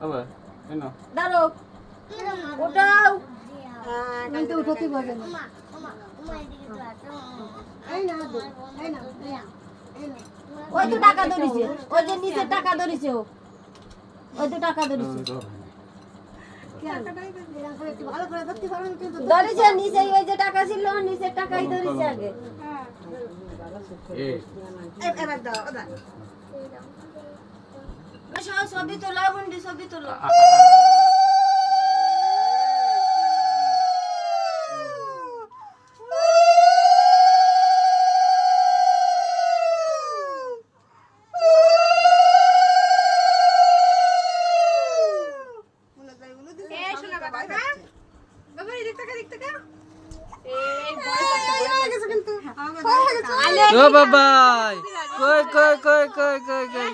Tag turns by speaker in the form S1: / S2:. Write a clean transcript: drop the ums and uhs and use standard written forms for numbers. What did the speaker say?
S1: আবার এই নাও
S2: দাঁড়ো ওটাও কিন্তু উঠতে পারবে না ওই তো টাকা ধরিছে ওই যে নিচে টাকা ধরিছে ওই তো টাকা ধরিছে ধরেছে নিচে ওই যে টাকা ছিল নিচে টাকাই ধরেছে আগে ছবি তোলা বন্ডি ছবি তোলা
S1: ও বাবাই কই কই কই কই কই কই